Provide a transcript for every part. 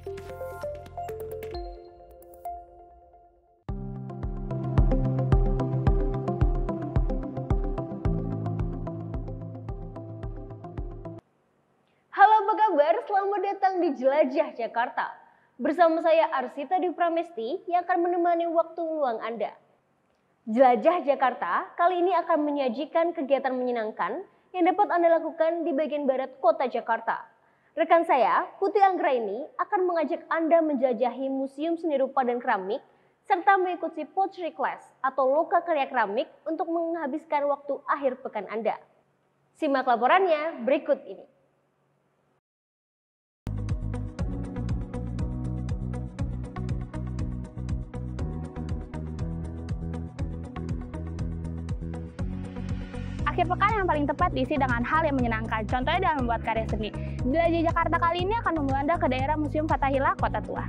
Halo, apa kabar? Selamat datang di Jelajah Jakarta. Bersama saya Arsita Dwi Pramesti yang akan menemani waktu luang Anda. Jelajah Jakarta kali ini akan menyajikan kegiatan menyenangkan yang dapat Anda lakukan di bagian barat kota Jakarta. Rekan saya, Putri Anggraini, akan mengajak Anda menjelajahi Museum Seni Rupa dan Keramik serta mengikuti pottery class atau loka karya keramik untuk menghabiskan waktu akhir pekan Anda. Simak laporannya berikut ini. Akhir pekan yang paling tepat diisi dengan hal yang menyenangkan, contohnya dalam membuat karya seni. Jelajah Jakarta kali ini akan membawa Anda ke daerah Museum Fathahillah, Kota Tua.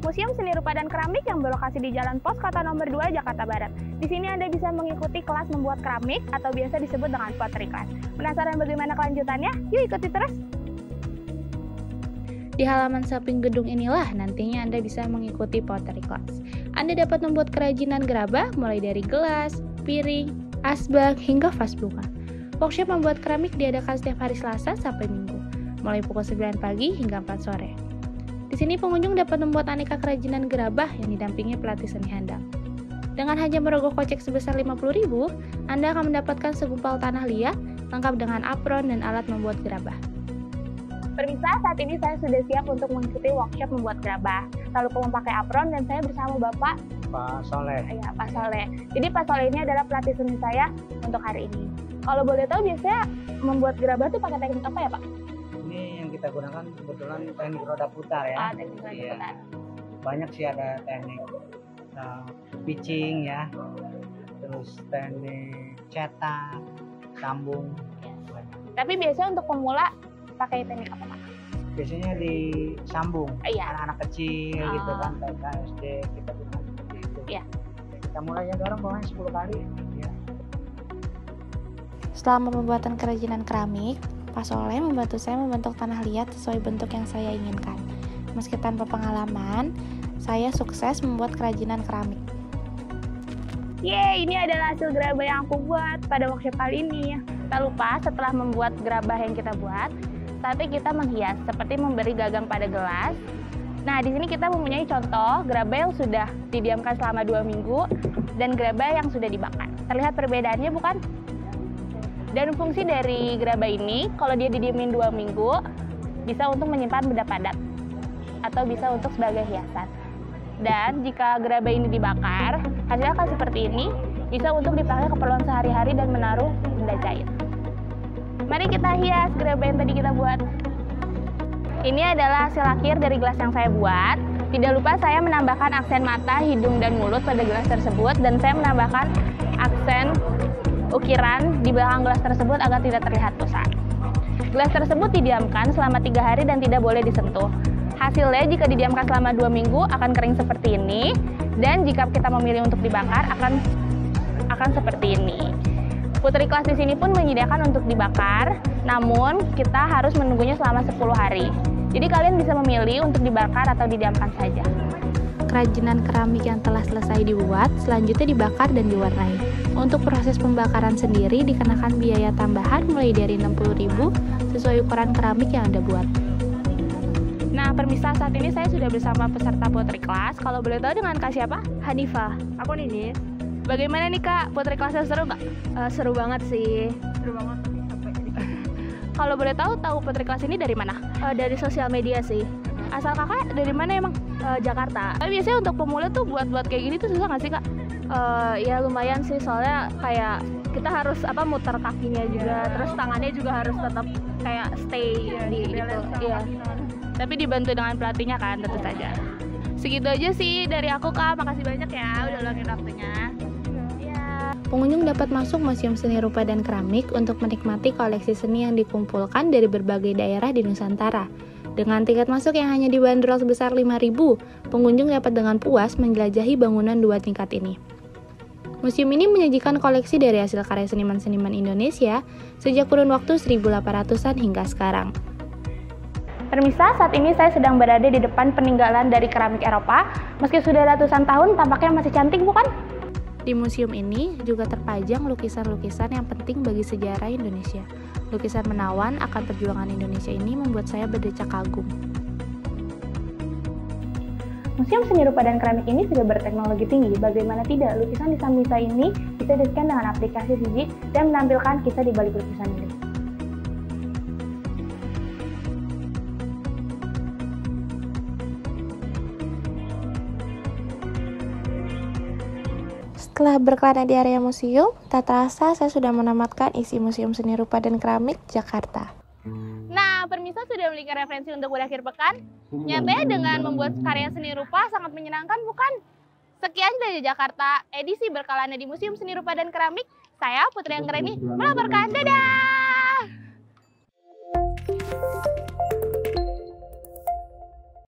Museum Seni Rupa dan Keramik yang berlokasi di Jalan Pos Kota Nomor 2, Jakarta Barat. Di sini Anda bisa mengikuti kelas membuat keramik atau biasa disebut dengan pottery class. Penasaran bagaimana kelanjutannya? Yuk ikuti terus! Di halaman samping gedung inilah nantinya Anda bisa mengikuti pottery class. Anda dapat membuat kerajinan gerabah mulai dari gelas, piring, asbak, hingga vas bunga. Workshop membuat keramik diadakan setiap hari Selasa sampai Minggu, mulai pukul 9 pagi hingga 4 sore. Di sini pengunjung dapat membuat aneka kerajinan gerabah yang didampingi pelatih seni handal. Dengan hanya merogoh kocek sebesar 50.000, Anda akan mendapatkan segumpal tanah liat lengkap dengan apron dan alat membuat gerabah. Pemirsa, saat ini saya sudah siap untuk mengikuti workshop membuat gerabah. Tak lupa memakai apron dan saya bersama Bapak Pak Soleh. Ya, Pak Soleh. Jadi Pak Soleh ini adalah pelatih seni saya untuk hari ini. Kalau boleh tahu biasanya membuat gerabah itu pakai teknik apa ya, Pak? Ini yang kita gunakan kebetulan teknik roda putar ya. Teknik roda putar. Banyak sih ada teknik pitching ya, terus teknik cetak, sambung. Ya. Tapi biasanya untuk pemula pakai teknik apa, Pak? Biasanya disambung. Iya. Anak-anak kecil gitu kan, TK, SD kita gunakan seperti itu. Iya. Kita mulai ya dorong bawahnya 10 kali. Ya. Selama pembuatan kerajinan keramik, Pak Soleh membantu saya membentuk tanah liat sesuai bentuk yang saya inginkan. Meski tanpa pengalaman, saya sukses membuat kerajinan keramik. Yeay, ini adalah hasil gerabah yang aku buat pada workshop kali ini. Tak lupa setelah membuat gerabah yang kita buat, saatnya kita menghias seperti memberi gagang pada gelas. Nah, di sini kita mempunyai contoh gerabah yang sudah didiamkan selama 2 minggu dan gerabah yang sudah dibakar. Terlihat perbedaannya bukan? Dan fungsi dari gerabah ini, kalau dia didiemin 2 minggu, bisa untuk menyimpan benda padat atau bisa untuk sebagai hiasan. Dan jika gerabah ini dibakar, hasilnya akan seperti ini, bisa untuk dipakai keperluan sehari-hari dan menaruh benda cair. Mari kita hias gerabah yang tadi kita buat. Ini adalah hasil akhir dari gelas yang saya buat. Tidak lupa saya menambahkan aksen mata, hidung, dan mulut pada gelas tersebut. Dan saya menambahkan aksen ukiran di belakang gelas tersebut agar tidak terlihat rusak. Gelas tersebut didiamkan selama 3 hari dan tidak boleh disentuh. Hasilnya jika didiamkan selama 2 minggu akan kering seperti ini. Dan jika kita memilih untuk dibakar akan seperti ini. Pottery class di sini pun menyediakan untuk dibakar, namun kita harus menunggunya selama 10 hari. Jadi kalian bisa memilih untuk dibakar atau didiamkan saja. Kerajinan keramik yang telah selesai dibuat, selanjutnya dibakar dan diwarnai. Untuk proses pembakaran sendiri dikenakan biaya tambahan mulai dari 60.000 sesuai ukuran keramik yang Anda buat. Nah, pemirsa, saat ini saya sudah bersama peserta pottery class. Kalau boleh tahu dengan Kak siapa? Hanifah. Aku Ninis. Bagaimana nih Kak, pottery class-nya seru nggak? Seru banget sih. Seru banget. Kalau boleh tahu pottery class ini dari mana? Dari sosial media sih. Asal kakak dari mana emang? Jakarta. Tapi biasanya untuk pemula tuh buat kayak gini tuh susah nggak sih Kak? Ya lumayan sih, soalnya kayak kita harus muter kakinya juga, terus tangannya juga harus tetap kayak stay di itu. Iya. Tapi dibantu dengan pelatihnya kan, tentu saja. Segitu aja sih dari aku Kak, makasih banyak ya udah luangin waktunya. Pengunjung dapat masuk Museum Seni Rupa dan Keramik untuk menikmati koleksi seni yang dikumpulkan dari berbagai daerah di Nusantara. Dengan tiket masuk yang hanya dibanderol sebesar 5.000, pengunjung dapat dengan puas menjelajahi bangunan 2 tingkat ini. Museum ini menyajikan koleksi dari hasil karya seniman-seniman Indonesia sejak kurun waktu 1800-an hingga sekarang. Permisa, saat ini saya sedang berada di depan peninggalan dari keramik Eropa. Meski sudah ratusan tahun, tampaknya masih cantik, bukan? Di museum ini juga terpajang lukisan-lukisan yang penting bagi sejarah Indonesia. Lukisan menawan akan perjuangan Indonesia ini membuat saya berdecak kagum. Museum Seni Rupa dan Keramik ini sudah berteknologi tinggi. Bagaimana tidak, lukisan di samping saya ini bisa di-scan dengan aplikasi Siji dan menampilkan kisah di balik lukisan ini. Setelah berkelana di area museum, tak terasa saya sudah menamatkan isi Museum Seni Rupa dan Keramik Jakarta. Nah, permisa sudah memiliki referensi untuk berakhir pekan? Nyatanya dengan membuat karya seni rupa sangat menyenangkan, bukan? Sekian dari Jakarta, edisi berkelana di Museum Seni Rupa dan Keramik. Saya Putri Anggreni melaporkan. Dadah!